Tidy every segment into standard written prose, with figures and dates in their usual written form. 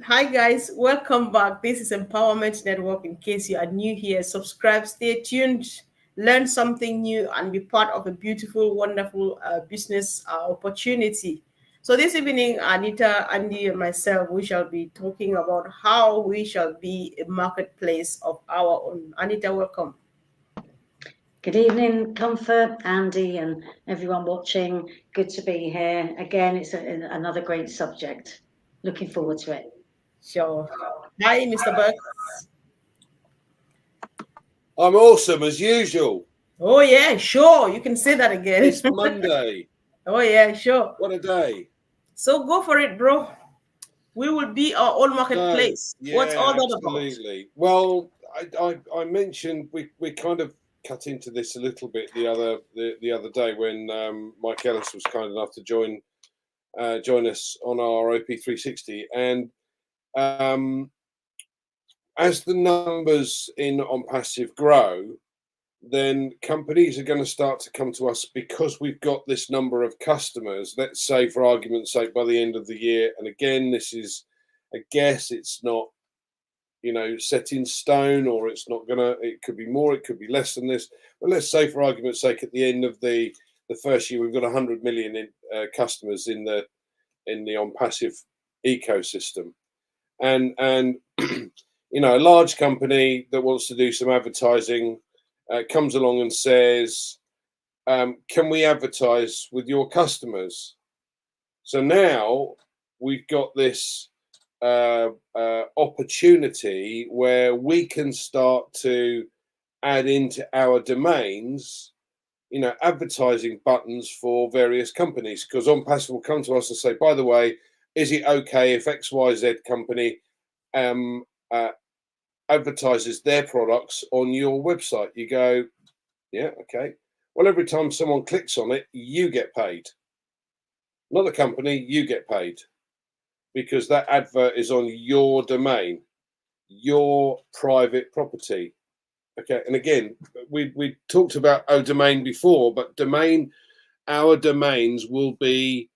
Hi guys, welcome back. This is Empowerment Network. In case you are new here, subscribe, stay tuned, learn something new, and be part of a beautiful, wonderful business opportunity. So this evening, Anita, Andy, and myself, we shall be talking about how we shall be a marketplace of our own. Anita, welcome. Good evening, Comfort, Andy, and everyone watching. Good to be here. Again, it's another great subject. Looking forward to it. Sure. Hi, Mr. Burke. I'm awesome as usual. Oh yeah, sure. You can say that again. It's Monday. Oh yeah, sure. What a day. So go for it, bro. We will be our own marketplace. So, What's all yeah, that about? absolutely. Well, I mentioned we kind of cut into this a little bit the other day when Mike Ellis was kind enough to join us on our OP360, and as the numbers in OnPassive grow, then companies are going to start to come to us because we've got this number of customers. Let's say, for argument's sake, by the end of the year, and again, this is a guess, it's not, set in stone, or it could be more, it could be less than this. But let's say, for argument's sake, at the end of the first year, we've got 100 million customers in the OnPassive ecosystem, and a large company that wants to do some advertising comes along and says, can we advertise with your customers? So now we've got this opportunity where we can start to add into our domains, advertising buttons for various companies, because OnPassive will come to us and say, by the way, is it okay if XYZ company advertises their products on your website? You go, yeah, okay. Well, every time someone clicks on it, you get paid. Not the company, you get paid, because that advert is on your domain, your private property. Okay, and again, we talked about ODomain before, but our domains will be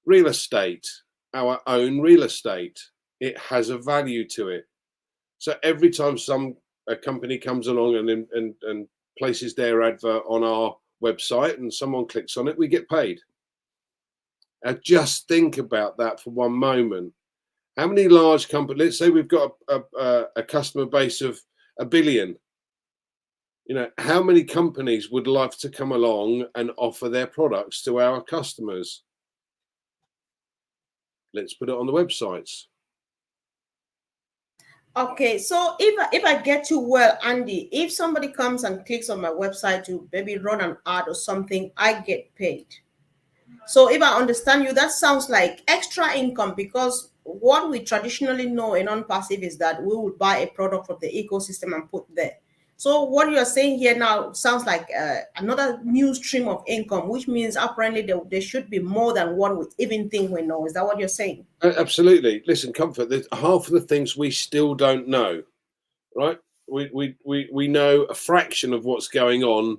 real estate, our own real estate. It has a value to it. So every time a company comes along and places their advert on our website and someone clicks on it, we get paid. Now just think about that for one moment. How many large companies, let's say we've got a customer base of 1 billion. How many companies would love to come along and offer their products to our customers? Let's put it on the websites. Okay, so if I get you well, Andy, if somebody comes and clicks on my website to maybe run an ad or something, I get paid. So if I understand you, that sounds like extra income, because what we traditionally know in OnPassive is that we will buy a product from the ecosystem and put there. So what you're saying here now sounds like another new stream of income, which means apparently there should be more than what we even think we know. Is that what you're saying? Absolutely. Listen, Comfort, there's half of the things we still don't know, right? We know a fraction of what's going on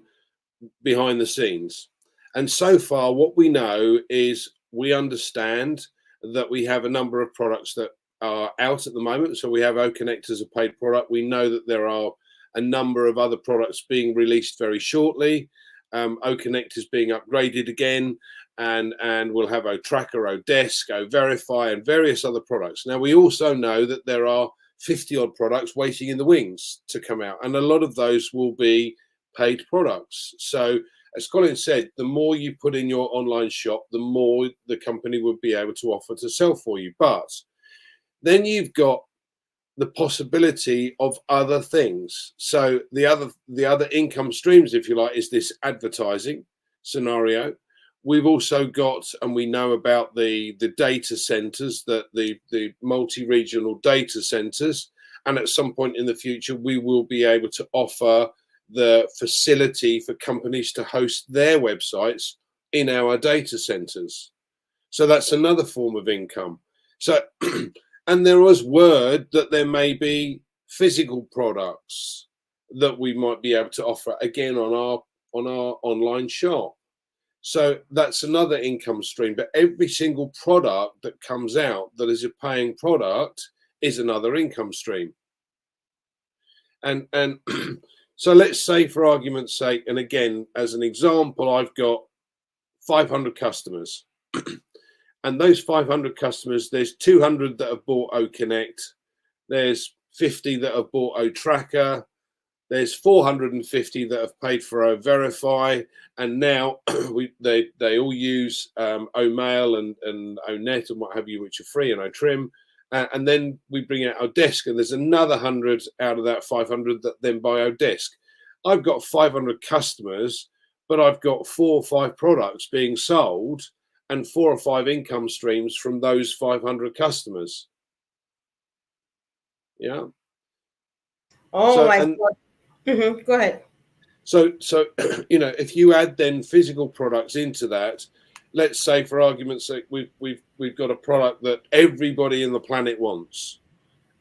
behind the scenes. And so far, what we know is we understand that we have a number of products that are out at the moment. So we have OConnect as a paid product. We know that there are a number of other products being released very shortly. OConnect is being upgraded again, and we'll have OTracker, ODesk, OVERIFY, and various other products. Now, we also know that there are 50 odd products waiting in the wings to come out, and a lot of those will be paid products. So as Colin said, the more you put in your online shop, the more the company would be able to offer to sell for you. But then you've got the possibility of other things. So the other income streams, if you like, is this advertising scenario. We've also got, and we know about the data centers, that the multi-regional data centers, and at some point in the future we will be able to offer the facility for companies to host their websites in our data centers. So that's another form of income. So and there was word that there may be physical products that we might be able to offer again on our online shop. So that's another income stream. But every single product that comes out that is a paying product is another income stream. And so let's say, for argument's sake, and again, as an example, I've got 500 customers. And those 500 customers, there's 200 that have bought OConnect, there's 50 that have bought OTracker, there's 450 that have paid for OVERIFY, and now they all use OMail and ONet and what have you, which are free, and OTrim. And then we bring out ODesk, and there's another 100 out of that 500 that then buy ODesk. I've got 500 customers, but I've got 4 or 5 products being sold and 4 or 5 income streams from those 500 customers. Yeah. Oh my God. Go ahead. So you know, if you add then physical products into that, let's say for argument's sake, we've got a product that everybody in the planet wants,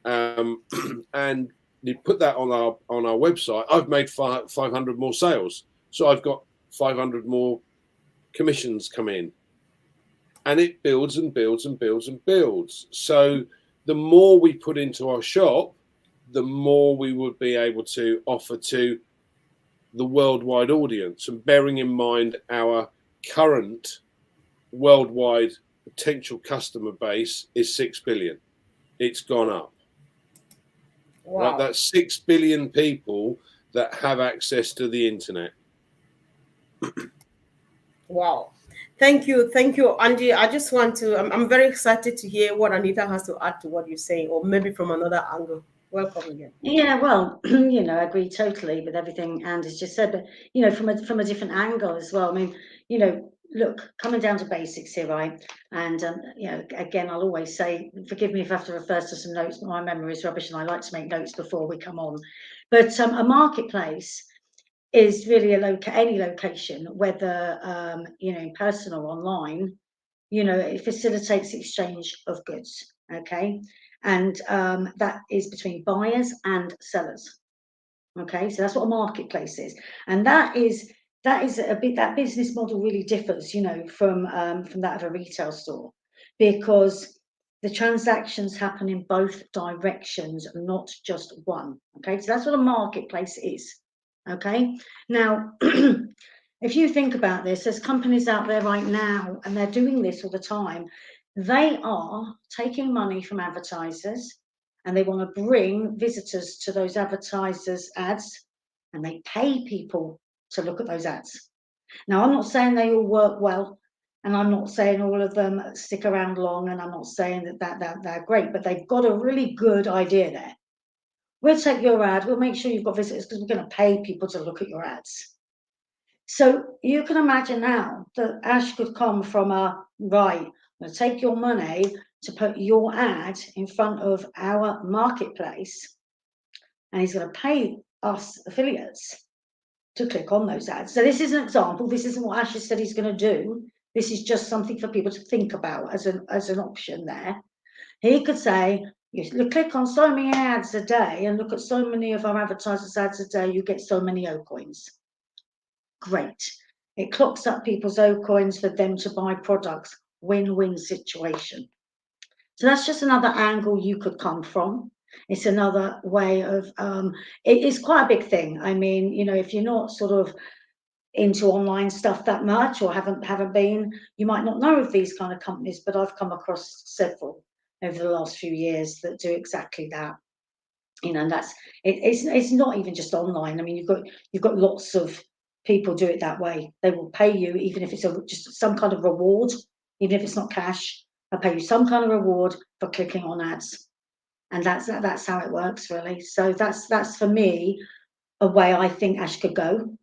and you put that on our website. I've made 500 more sales, so I've got 500 more commissions come in, and it builds and builds and builds and builds. So the more we put into our shop, the more we would be able to offer to the worldwide audience. And bearing in mind our current worldwide potential customer base is 6 billion. It's gone up. Wow. Right? That's 6 billion people that have access to the internet. Wow. Thank you, Andy. I just want to, I'm very excited to hear what Anita has to add to what you're saying, or maybe from another angle. Welcome again. Yeah, well, you know, I agree totally with everything Andy's just said, but, you know, from a different angle as well. I mean, you know, look, coming down to basics here, right? And, you know, again, I'll always say, forgive me if I have to refer to some notes, but my memory is rubbish and I like to make notes before we come on. But a marketplace is really any location, whether, you know, in person or online, you know, it facilitates exchange of goods, okay? And that is between buyers and sellers. Okay, so that's what a marketplace is, and that business model really differs, you know, from that of a retail store, because the transactions happen in both directions, not just one. Okay, so that's what a marketplace is. Okay, now if you think about this, there's companies out there right now, and they're doing this all the time. They are taking money from advertisers, and they want to bring visitors to those advertisers' ads, and they pay people to look at those ads. Now, I'm not saying they all work well, and I'm not saying all of them stick around long, and I'm not saying that they're great, but they've got a really good idea there. We'll take your ad, we'll make sure you've got visitors because we're going to pay people to look at your ads. So you can imagine now that Ash could come from right, I'm going to take your money to put your ad in front of our marketplace, and he's going to pay us affiliates to click on those ads. So this is an example. This isn't what Ash has said he's going to do. This is just something for people to think about as an option there. He could say, you click on so many ads a day and look at so many of our advertisers' ads a day, you get so many O coins. Great. It clocks up people's O coins for them to buy products. Win-win situation. So that's just another angle you could come from. It's another way of, it is quite a big thing. I mean, you know, if you're not sort of into online stuff that much or haven't been, you might not know of these kind of companies, but I've come across several over the last few years that do exactly that. You know, and it's not even just online. I mean, you've got lots of people do it that way. They will pay you, even if it's just some kind of reward, even if it's not cash. They'll pay you some kind of reward for clicking on ads, and that's how it works, really. So that's for me a way I think Ash could go,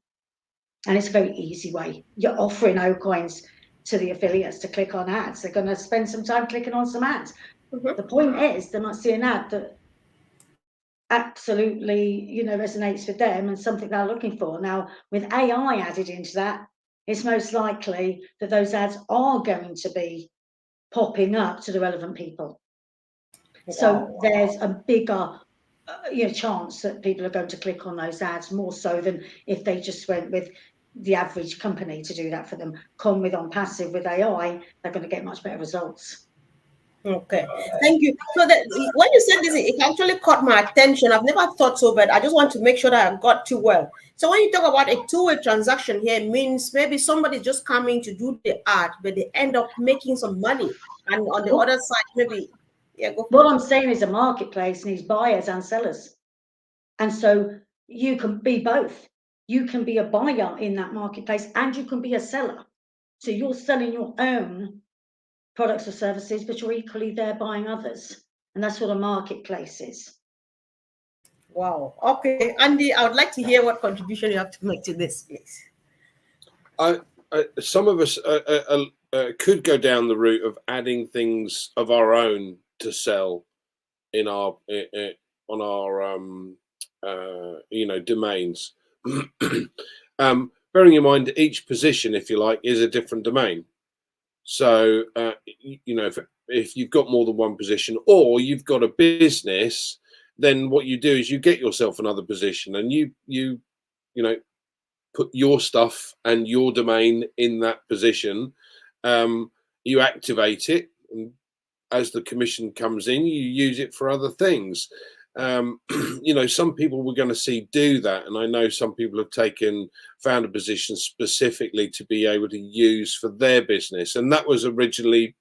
and it's a very easy way. You're offering O coins to the affiliates to click on ads. They're going to spend some time clicking on some ads. The point is, they might see an ad that absolutely, you know, resonates with them and something they're looking for. Now, with AI added into that, it's most likely that those ads are going to be popping up to the relevant people. So there's a bigger chance that people are going to click on those ads, more so than if they just went with the average company to do that for them. With OnPassive, with AI, they're going to get much better results. Okay, thank you. So that when you said this, it actually caught my attention. I've never thought so, but I just want to make sure that I got too well. So when you talk about a two-way transaction here, it means maybe somebody's just coming to do the ad, but they end up making some money, and on the What, other side, maybe yeah, go for what it. I'm saying is a marketplace needs buyers and sellers. And so you can be both. You can be a buyer in that marketplace and you can be a seller. So you're selling your own products or services, but you're equally there buying others. And that's what a marketplace is. Wow. Okay, Andy, I would like to hear what contribution you have to make to this, please. Some of us could go down the route of adding things of our own to sell in our on our domains. Bearing in mind each position, if you like, is a different domain. So if you've got more than one position, or you've got a business, then what you do is you get yourself another position, and you know put your stuff and your domain in that position. You activate it, and as the commission comes in, you use it for other things. Some people we're going to see do that, and I know some people have found a position specifically to be able to use for their business, and that was originally,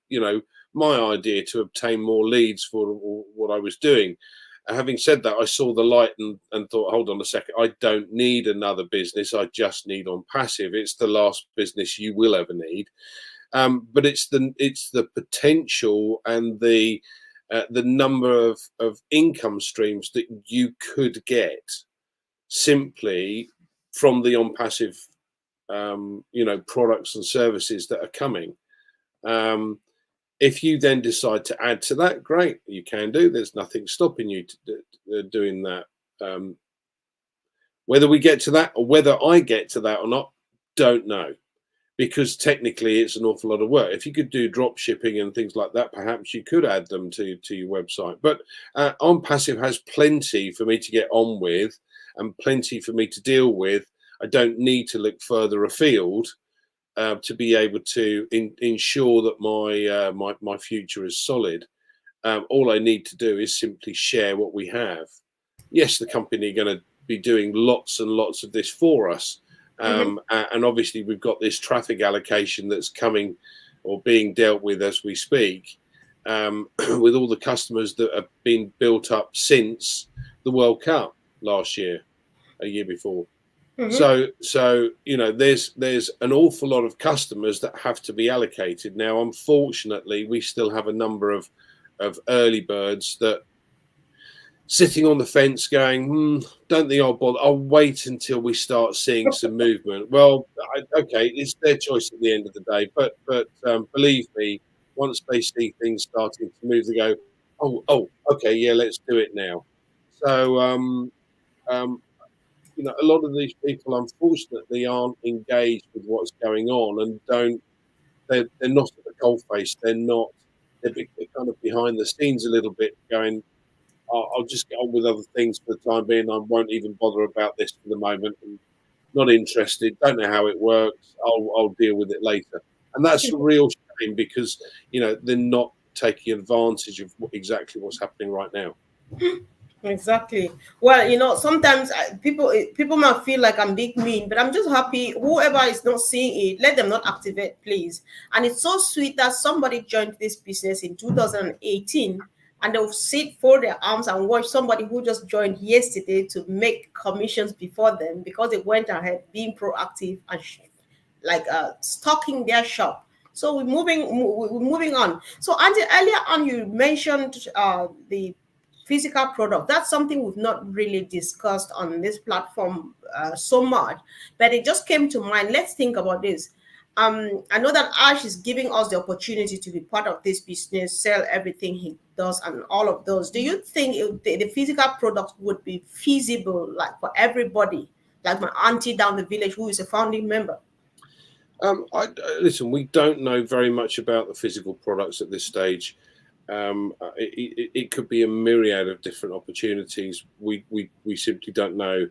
my idea to obtain more leads for what I was doing. Having said that, I saw the light and thought, hold on a second, I don't need another business. I just need OnPassive. It's the last business you will ever need. But it's the potential and the number of income streams that you could get simply from the OnPassive products and services that are coming. If you then decide to add to that, great, you can do. There's nothing stopping you doing that. Whether we get to that, or whether I get to that or not, don't know, because technically it's an awful lot of work. If you could do drop shipping and things like that, perhaps you could add them to your website. But OnPassive has plenty for me to get on with and plenty for me to deal with. I don't need to look further afield to be able to ensure that my future is solid. All I need to do is simply share what we have. Yes, the company are going to be doing lots and lots of this for us. And obviously we've got this traffic allocation that's coming or being dealt with as we speak, with all the customers that have been built up since the World Cup last year, a year before. So there's an awful lot of customers that have to be allocated. Now, unfortunately, we still have a number of early birds that sitting on the fence going, don't think I'll bother. I'll wait until we start seeing some movement. Well, okay, it's their choice at the end of the day. But believe me, once they see things starting to move, they go, oh, okay, yeah, let's do it now. So, a lot of these people, unfortunately, aren't engaged with what's going on and they're not at the coalface. They're kind of behind the scenes a little bit going, I'll just get on with other things for the time being. I won't even bother about this for the moment. I'm not interested. Don't know how it works. I'll deal with it later. And that's a real shame because, they're not taking advantage of exactly what's happening right now. Exactly. Well, sometimes people might feel like I'm being mean, but I'm just happy. Whoever is not seeing it, let them not activate, please. And it's so sweet that somebody joined this business in 2018, and they'll sit, fold their arms, and watch somebody who just joined yesterday to make commissions before them because they went ahead being proactive and stocking their shop. So we're moving on. So, Auntie, earlier on you mentioned the physical product. That's something we've not really discussed on this platform so much, but it just came to mind. Let's think about this. I know that Ash is giving us the opportunity to be part of this business, sell everything he does, and all of those. Do you think the physical product would be feasible, like for everybody, like my auntie down the village who is a founding member? Listen, we don't know very much about the physical products at this stage. It could be a myriad of different opportunities. We simply don't know.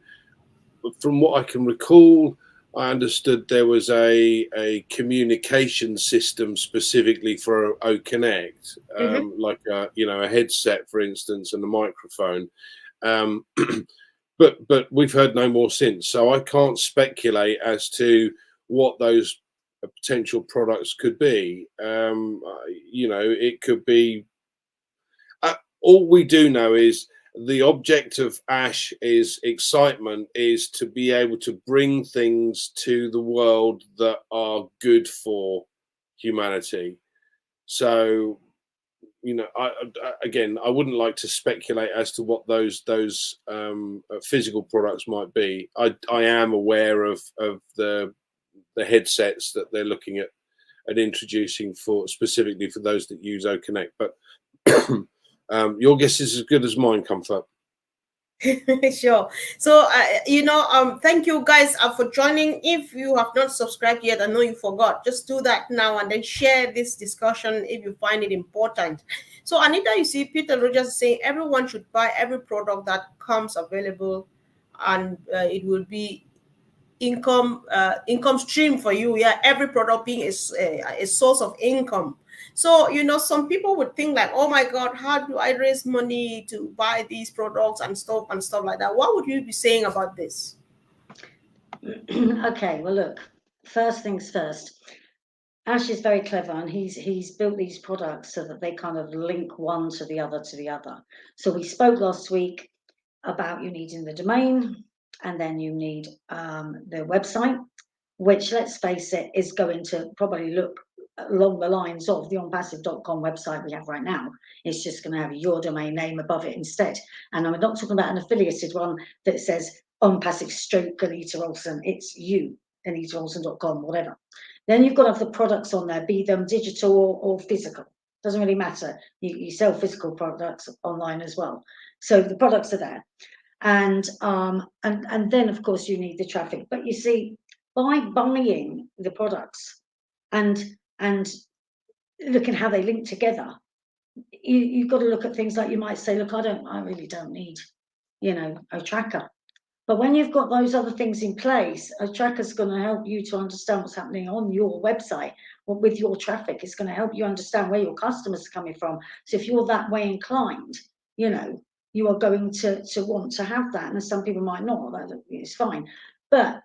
But from what I can recall, I understood there was a communication system specifically for OConnect, like a, you know, a headset, for instance, and a microphone. But we've heard no more since, so I can't speculate as to what those potential products could be. You know, it could be. All we do know is the object of Ash is excitement, is to be able to bring things to the world that are good for humanity. So, you know, again, I wouldn't like to speculate as to what those physical products might be. I am aware of the headsets that they're looking at introducing for specifically for those that use OConnect, but your guess is as good as mine, Comfort. Sure. So, you know, thank you guys for joining. If you have not subscribed yet, I know you forgot, just do that now and then share this discussion if you find it important. So, Anita, you see, Peter Rogers is saying everyone should buy every product that comes available, and it will be income stream for you. Yeah, every product being a source of income. So, you know, some people would think like, oh my God, how do I raise money to buy these products and stuff like that? What would you be saying about this? Okay, well, look, first things first. Ash is very clever, and he's built these products so that they kind of link one to the other to the other. So we spoke last week about you needing the domain, and then you need the website, which, let's face it, is going to probably look along the lines of the OnPassive.com website we have right now. It's just going to have your domain name above it instead. And I'm not talking about an affiliated one that says OnPassive / Anita Olsen. It's you, AnitaOlsen.com, whatever. Then you've got to have the products on there, be them digital or physical. Doesn't really matter. You sell physical products online as well. So the products are there. And then, of course, you need the traffic. But you see, by buying the products and looking how they link together, you've got to look at things like, you might say, look, I really don't need, you know, OTracker. But when you've got those other things in place, OTracker's going to help you to understand what's happening on your website or with your traffic. It's going to help you understand where your customers are coming from. So if you're that way inclined, you know, you are going to want to have that. And some people might not, it's fine. But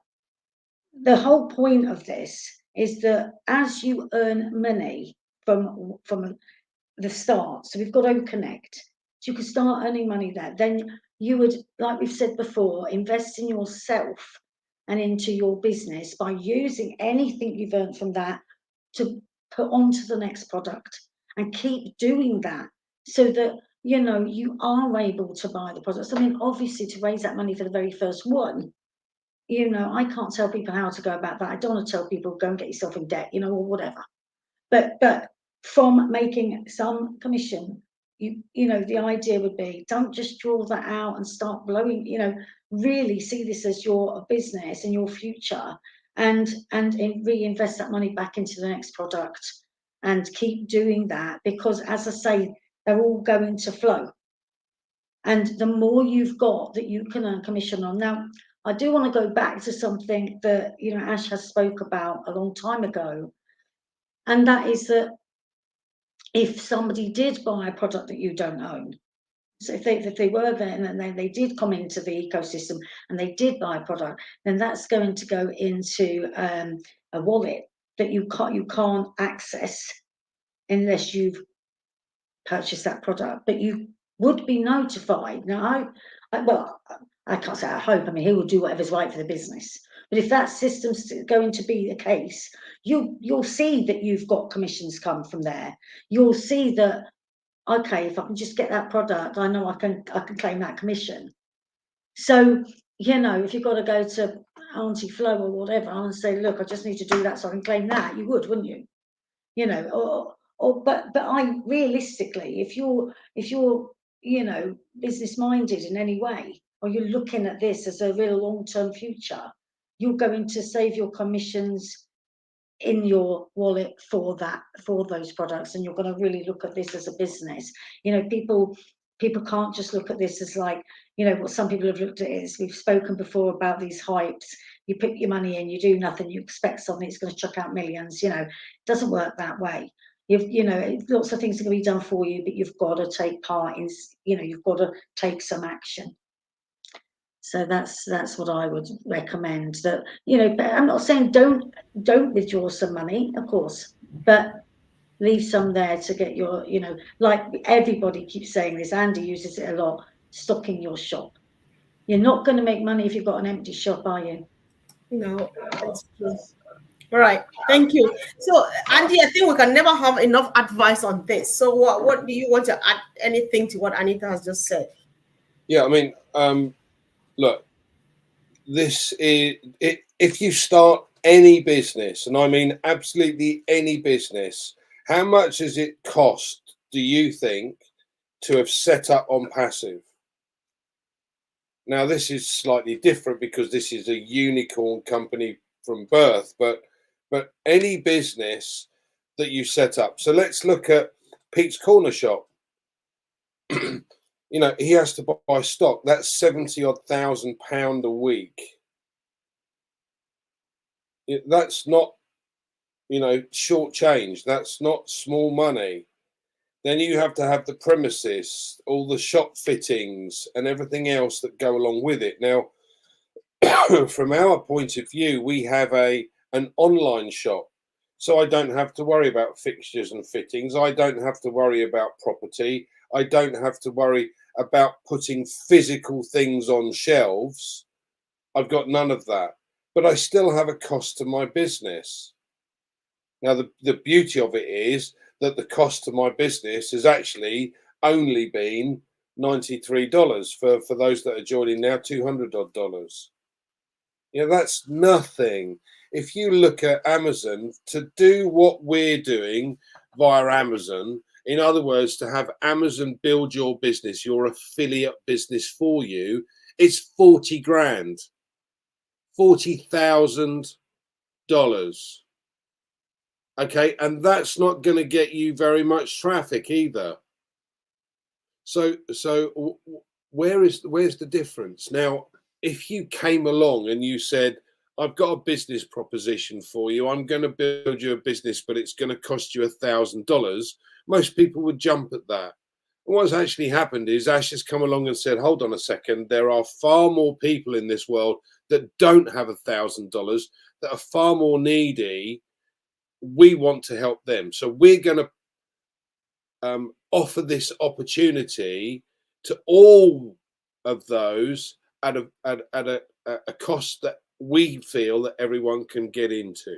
the whole point of this is that as you earn money from the start, so we've got OConnect, so you can start earning money there, then you would, like we've said before, invest in yourself and into your business by using anything you've earned from that to put onto the next product, and keep doing that so that, you know, you are able to buy the products. I mean, obviously, to raise that money for the very first one, you know, I can't tell people how to go about that. I don't want to tell people go and get yourself in debt, you know, or whatever. But from making some commission, you know, the idea would be, don't just draw that out and start blowing, you know, really see this as your business and your future, and reinvest that money back into the next product, and keep doing that, because as I say, they're all going to flow. And the more you've got that you can earn commission on. Now, I do want to go back to something that, you know, Ash has spoke about a long time ago, and that is that if somebody did buy a product that you don't own, so if they were there and then they did come into the ecosystem and they did buy a product, then that's going to go into a wallet that you can't access unless you've purchased that product. But you would be notified. Now, I can't say I hope. I mean, he will do whatever's right for the business. But if that system's going to be the case, you'll see that you've got commissions come from there. You'll see that, okay, if I can just get that product, I know I can claim that commission. So, you know, if you've got to go to Auntie Flo or whatever and say, look, I just need to do that so I can claim that, you would, wouldn't you? You know, but I realistically, if you're you know, business minded in any way, or you're looking at this as a real long-term future, you're going to save your commissions in your wallet for those products, and you're going to really look at this as a business. You know, people can't just look at this as like, you know, what some people have looked at is, we've spoken before about these hypes, you put your money in, you do nothing, you expect something, it's going to chuck out millions. You know, it doesn't work that way. You know, lots of things are going to be done for you, but you've got to take part in, you know, you've got to take some action. So that's what I would recommend. That, you know, but I'm not saying don't withdraw some money, of course, but leave some there to get your, you know, like everybody keeps saying this, Andy uses it a lot, stocking your shop. You're not going to make money if you've got an empty shop, are you? No, that's true. All right, thank you. So, Andy, I think we can never have enough advice on this. So, what do you want to add? Anything to what Anita has just said? Yeah, I mean, look, this is it. If you start any business, and I mean absolutely any business, how much does it cost, do you think, to have set up OnPassive? Now, this is slightly different because this is a unicorn company from birth, but any business that you set up. So let's look at Pete's Corner Shop. You know, he has to buy stock. That's 70-odd thousand pound a week. That's not, you know, short change. That's not small money. Then you have to have the premises, all the shop fittings and everything else that go along with it. Now, from our point of view, we have an online shop. So I don't have to worry about fixtures and fittings. I don't have to worry about property. I don't have to worry about putting physical things on shelves. I've got none of that. But I still have a cost to my business. Now, the beauty of it is that the cost to my business has actually only been $93 for those that are joining now, $200 odd. Yeah, that's nothing. If you look at Amazon, to do what we're doing via Amazon, in other words, to have Amazon build your business, your affiliate business for you, it's 40 grand, $40,000. Okay, and that's not going to get you very much traffic either. So where's the difference? Now, if you came along and you said, I've got a business proposition for you, I'm going to build you a business, but it's going to cost you $1,000, most people would jump at that. And what's actually happened is Ash has come along and said, hold on a second, there are far more people in this world that don't have $1,000, that are far more needy. We want to help them. So we're going to offer this opportunity to all of those at a cost that we feel that everyone can get into.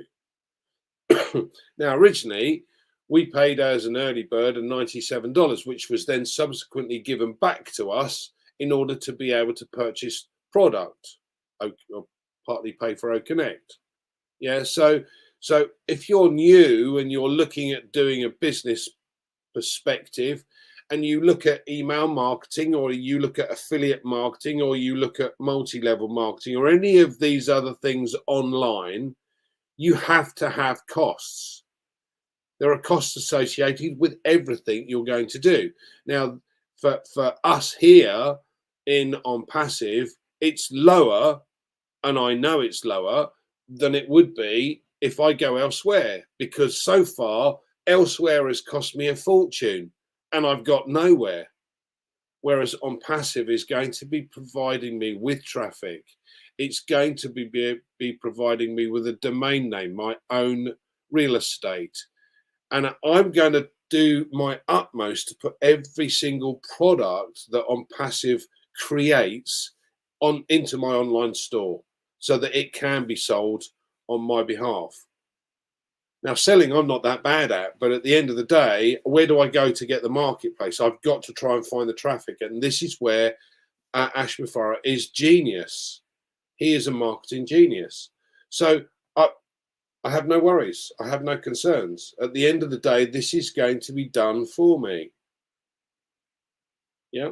Now, originally, we paid as an early bird $97, which was then subsequently given back to us in order to be able to purchase product, or partly pay for OConnect. Yeah, so if you're new and you're looking at doing a business perspective, and you look at email marketing, or you look at affiliate marketing, or you look at multi-level marketing, or any of these other things online, you have to have costs. There are costs associated with everything you're going to do. Now, for us here in OnPassive, it's lower, and I know it's lower than it would be if I go elsewhere, because so far elsewhere has cost me a fortune and I've got nowhere. Whereas OnPassive is going to be providing me with traffic. It's going to be providing me with a domain name, my own real estate. And I'm going to do my utmost to put every single product that OnPassive creates into my online store so that it can be sold on my behalf. Now, selling I'm not that bad at, but at the end of the day, where do I go to get the marketplace? I've got to try and find the traffic. And this is where Ash Mufara is genius. He is a marketing genius. So I have no worries. I have no concerns. At the end of the day, this is going to be done for me. Yeah.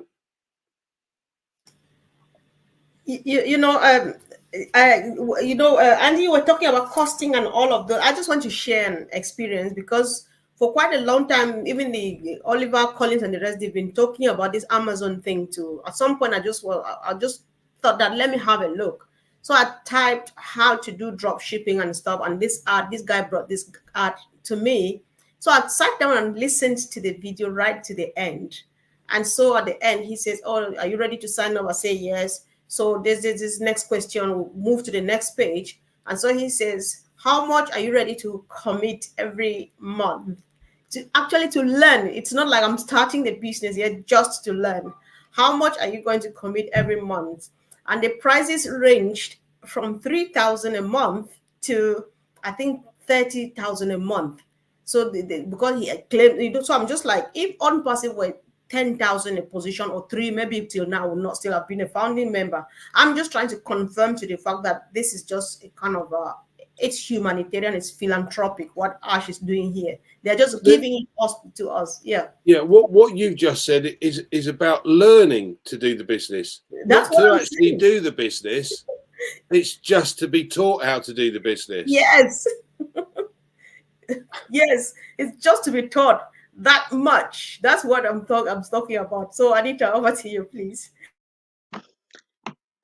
Andy, you were talking about costing and all of that. I just want to share an experience, because for quite a long time, even the Oliver Collins and the rest, they've been talking about this Amazon thing too. At some point, I just thought that let me have a look. So I typed how to do drop shipping and stuff, and this guy brought this ad to me. So I sat down and listened to the video right to the end. And so at the end, he says, "Oh, are you ready to sign up?" I say yes. So there's this next question. We'll move to the next page. And so he says, "How much are you ready to commit every month?" To learn. It's not like I'm starting the business yet, just to learn. How much are you going to commit every month? And the prices ranged from 3,000 a month to, I think, 30,000 a month. So because he claimed, so I'm just like, if OnPassive were 10,000 a position or three, maybe till now would not still have been a founding member. I'm just trying to confirm to the fact that this is just a kind of it's humanitarian, it's philanthropic what Ash is doing here. They're just giving it us to us. Yeah. Yeah, what you've just said is about learning to do the business, That's not what to I'm actually saying. do the business. It's just to be taught how to do the business. Yes. Yes, it's just to be taught that much. That's what I'm talking about. So Anita, over to you, please.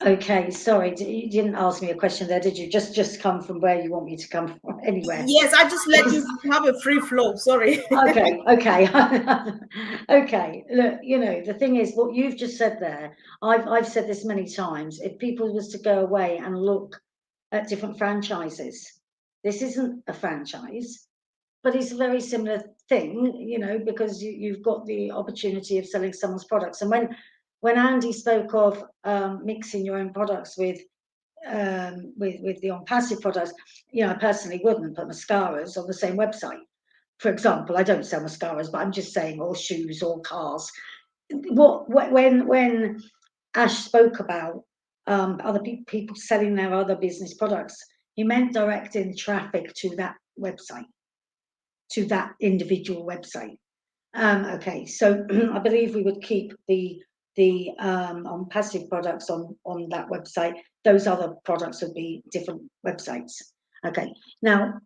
Okay, sorry, you didn't ask me a question there, did you? Just come from where you want me to come from, anywhere. Yes, I just let you have a free flow. Sorry. Okay. Okay. Look, the thing is, what you've just said there, I've said this many times. If people was to go away and look at different franchises, this isn't a franchise, but it's a very similar thing, because you've got the opportunity of selling someone's products. And when Andy spoke of mixing your own products with the OnPassive products, I personally wouldn't put mascaras on the same website. For example, I don't sell mascaras, but I'm just saying, or shoes or cars. When Ash spoke about other people selling their other business products, he meant directing traffic to that website, to that individual website. Okay, so I believe we would keep the OnPassive products on that website. Those other products would be different websites. Okay, now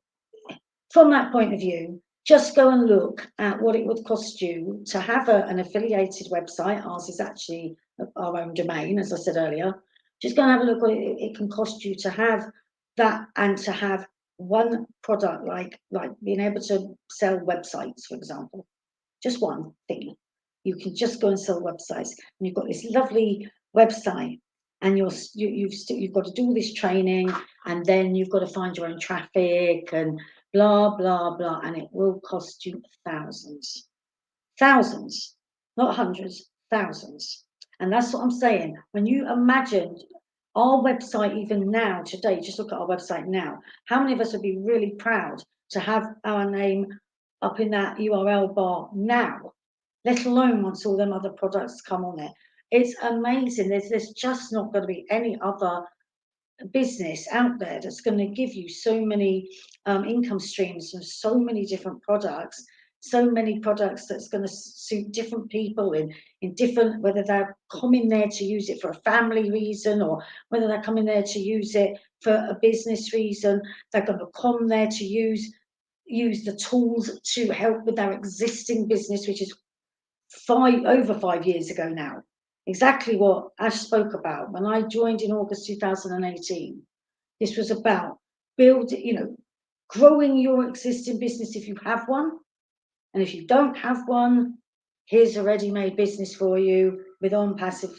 from that point of view, just go and look at what it would cost you to have an affiliated website. Ours is actually our own domain, as I said earlier. Just go and have a look what it can cost you to have that, and to have one product like being able to sell websites, for example. Just one thing. You can just go and sell websites, and you've got this lovely website, and you've got to do all this training, and then you've got to find your own traffic and blah blah blah, and it will cost you thousands, not hundreds, thousands. And that's what I'm saying. When you imagine our website, even now today, just look at our website now. How many of us would be really proud to have our name up in that URL bar now, let alone once all them other products come on there? It's amazing. There's just not going to be any other business out there that's going to give you so many income streams from so many different products, that's going to suit different people in different, whether they're coming there to use it for a family reason, or whether they're coming there to use it for a business reason. They're going to come there to use the tools to help with their existing business, which is over 5 years ago now. Exactly what Ash spoke about when I joined in August 2018. This was about growing your existing business if you have one. And if you don't have one, here's a ready-made business for you with OnPassive,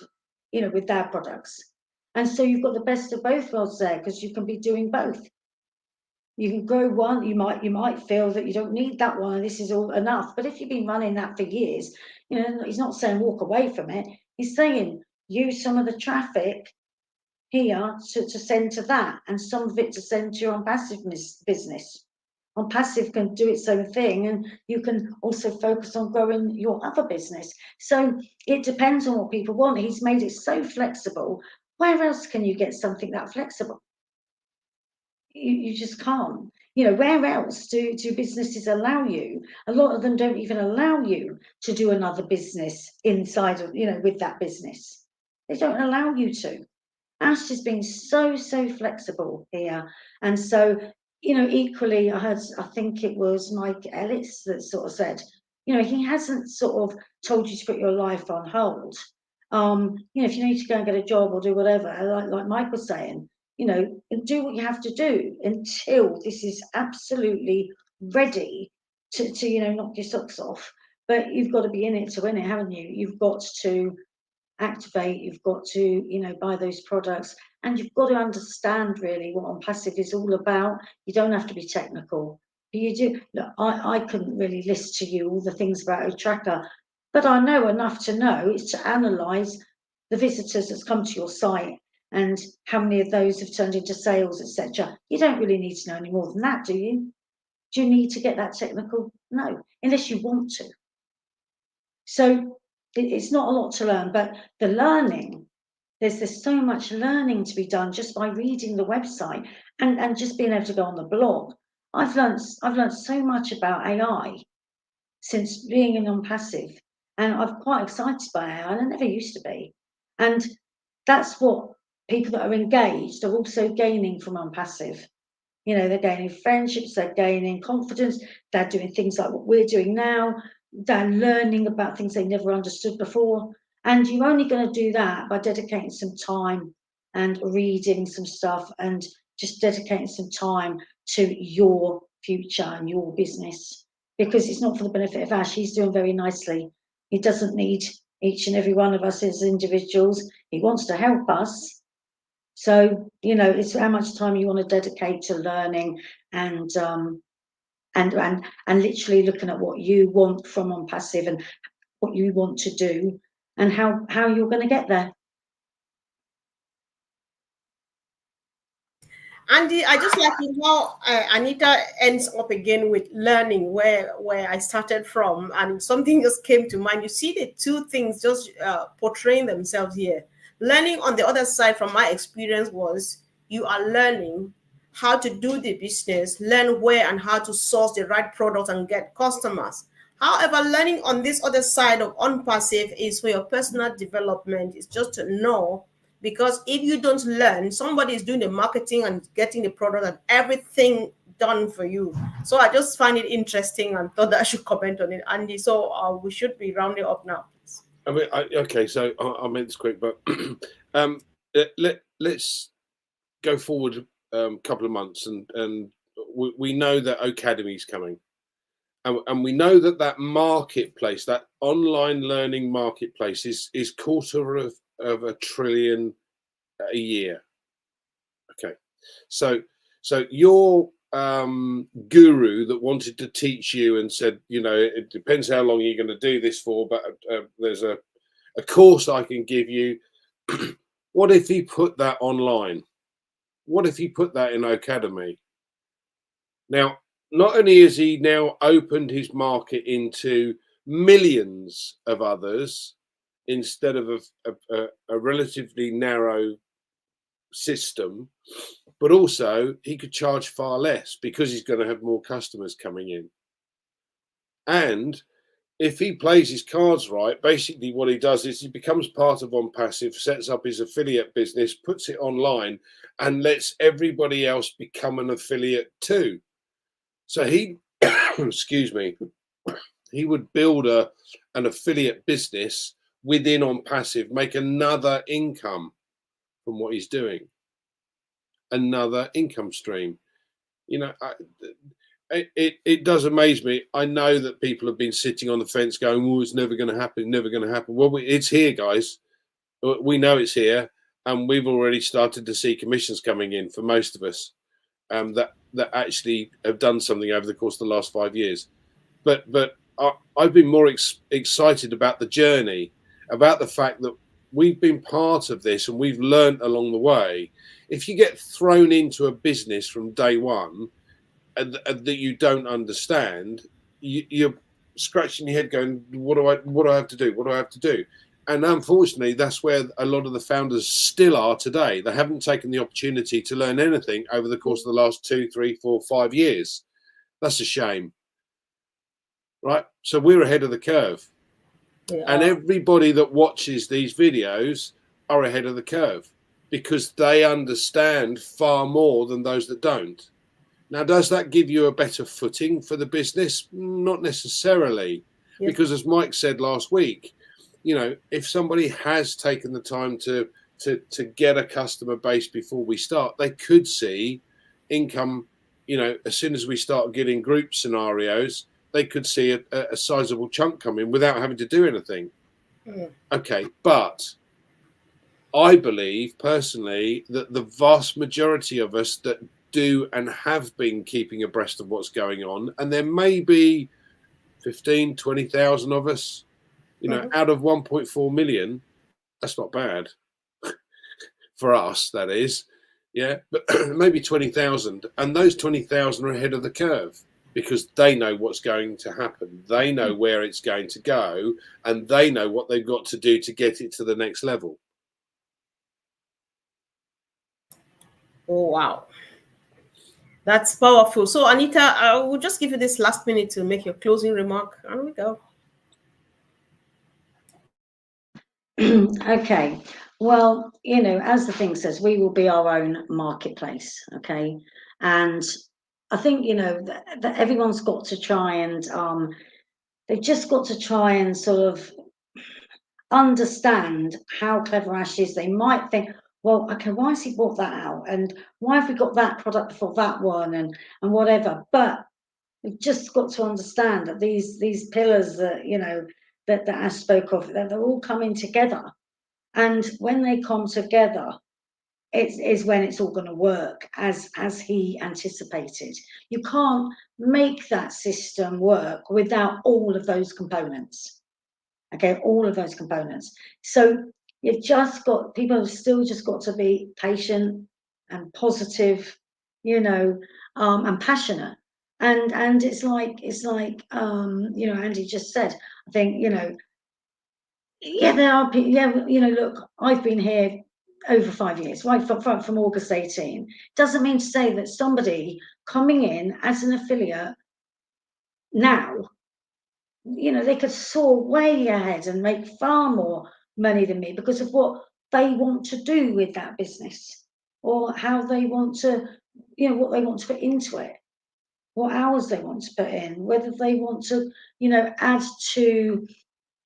with their products. And so you've got the best of both worlds there, because you can be doing both. You can grow one, you might feel that you don't need that one and this is all enough. But if you've been running that for years, he's not saying walk away from it. He's saying use some of the traffic here to send to that, and some of it to send to your OnPassive business. OnPassive can do its own thing, and you can also focus on growing your other business. So it depends on what people want. He's made it so flexible. Where else can you get something that flexible? You just can't. Where else do businesses allow you? A lot of them don't even allow you to do another business inside of, with that business. They don't allow you to. Ash has been so flexible here. And so, equally, I think it was Mike Ellis that sort of said, he hasn't sort of told you to put your life on hold. If you need to go and get a job or do whatever, like Mike was saying, you know, and do what you have to do until this is absolutely ready to you know, knock your socks off. But you've got to be in it to win it, haven't you? You've got to activate, you've got to, you know, buy those products, and you've got to understand really what OnPassive is all about. You don't have to be technical, but you do. Look, I couldn't really list to you all the things about OTracker, but I know enough to know it's to analyze the visitors that's come to your site and how many of those have turned into sales, etc. You don't really need to know any more than that, do you? Do you need to get that technical? No, unless you want to. So it's not a lot to learn, but the learning, there's so much learning to be done just by reading the website and just being able to go on the blog. I've learned so much about AI since being in OnPassive, and I'm quite excited by AI, and I never used to be. And that's what people that are engaged are also gaining from OnPassive. You know, they're gaining friendships, they're gaining confidence, they're doing things like what we're doing now, they're learning about things they never understood before. And you're only going to do that by dedicating some time and reading some stuff and just dedicating some time to your future and your business, because it's not for the benefit of Ash. He's doing very nicely. He doesn't need each and every one of us as individuals. He wants to help us. So, you know, it's how much time you want to dedicate to learning and literally looking at what you want from OnPassive and what you want to do and how you're going to get there. Andy, I just like it how Anita ends up again with learning where I started from, and something just came to mind. You see the two things just portraying themselves here. Learning on the other side, from my experience, was you are learning how to do the business, learn where and how to source the right product and get customers. However, learning on this other side of OnPassive is for your personal development. It's just to know, because if you don't learn, somebody is doing the marketing and getting the product and everything done for you. So I just find it interesting and thought that I should comment on it, Andy. So we should be rounding up now, please. I mean, okay, so I'll make this quick, but let's go forward a couple of months, and we know that Academy is coming, and we know that marketplace, that online learning marketplace, is $250 billion a year. Okay, so your guru that wanted to teach you and said, you know, it depends how long you're going to do this for, but there's a course I can give you. What if he put that online? What if he put that in Academy? Now, not only has he now opened his market into millions of others instead of a relatively narrow system, but also he could charge far less because he's going to have more customers coming in. And if he plays his cards right, basically what he does is he becomes part of OnPassive, sets up his affiliate business, puts it online, and lets everybody else become an affiliate too. So he, excuse me, he would build an affiliate business within OnPassive, make another income from what he's doing, another income stream. You know, it does amaze me. I know that people have been sitting on the fence going, oh, it's never going to happen, never going to happen. Well, it's here, guys. We know it's here, and we've already started to see commissions coming in for most of us that actually have done something over the course of the last 5 years. But I've been more excited about the journey, about the fact that we've been part of this and we've learned along the way. If you get thrown into a business from day one that you don't understand, you're scratching your head going, what do I have to do? What do I have to do? And unfortunately, that's where a lot of the founders still are today. They haven't taken the opportunity to learn anything over the course of the last 2, 3, 4, 5 years. That's a shame, right? So we're ahead of the curve. Yeah. And everybody that watches these videos are ahead of the curve because they understand far more than those that don't. Now, does that give you a better footing for the business? Not necessarily, because as Mike said last week, you know, if somebody has taken the time to to get a customer base before we start. They could see income, you know, as soon as we start getting group scenarios, they could see a sizable chunk come in without having to do anything. Okay, but I believe personally that the vast majority of us that do and have been keeping abreast of what's going on, and there may be 15, 20,000 of us, you know, out of 1.4 million, that's not bad for us, that is. Yeah, but maybe 20,000, and those 20,000 are ahead of the curve because they know what's going to happen. They know where it's going to go, and they know what they've got to do to get it to the next level. Oh, wow. That's powerful. So, Anita, I will just give you this last minute to make your closing remark. And we go. Okay. Well, you know, as the thing says, we will be our own marketplace. Okay. And I think, you know, that everyone's got to try and they've just got to try and sort of understand how clever Ash is. They might think, well, okay, why has he brought that out? And why have we got that product before that one and whatever? But we've just got to understand that these pillars that, you know, that Ash spoke of, that they're all coming together. And when they come together, it's when it's all going to work as he anticipated. You can't make that system work without all of those components. Okay, all of those components. So you've just got, people have still just got to be patient and positive, you know, and passionate. And it's like you know, Andy just said, I think, you know, yeah, there are people, yeah, you know, look, I've been here over 5 years, right, from August 18. Doesn't mean to say that somebody coming in as an affiliate now, you know, they could soar way ahead and make far more money than me because of what they want to do with that business, or how they want to, you know, what they want to put into it, what hours they want to put in, whether they want to, you know, add to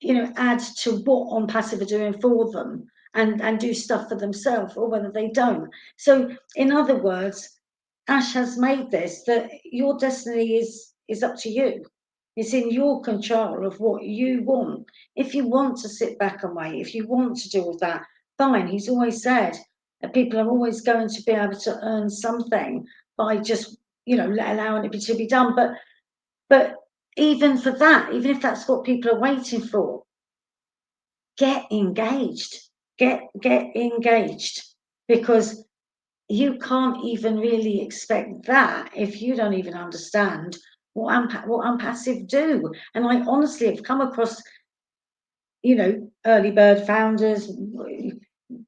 what OnPassive are doing for them and do stuff for themselves, or whether they don't. So in other words, Ash has made this, that your destiny is up to you. It's in your control of what you want. If you want to sit back and wait, if you want to do all that, fine. He's always said that people are always going to be able to earn something by just, you know, allowing it to be done. But even for that, even if that's what people are waiting for, get engaged, get engaged, because you can't even really expect that if you don't even understand what OnPassive do. And I honestly have come across, you know, early bird founders,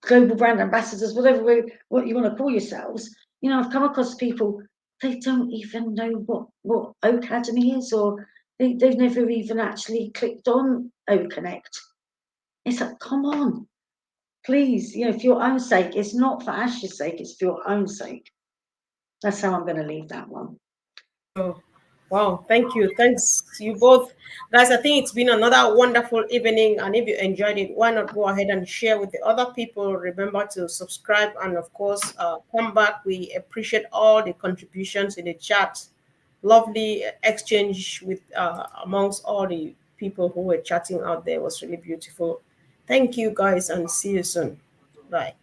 global brand ambassadors, what you want to call yourselves. You know, I've come across people, they don't even know what OAcademy is, or they've never even actually clicked on OConnect. It's like, come on, please, you know, for your own sake. It's not for Ash's sake, it's for your own sake. That's how I'm going to leave that one. Oh, wow. Thank you. Thanks, you both. Guys, I think it's been another wonderful evening. And if you enjoyed it, why not go ahead and share with the other people? Remember to subscribe and, of course, come back. We appreciate all the contributions in the chat. Lovely exchange with amongst all the people who were chatting out there. It was really beautiful. Thank you, guys, and see you soon. Bye.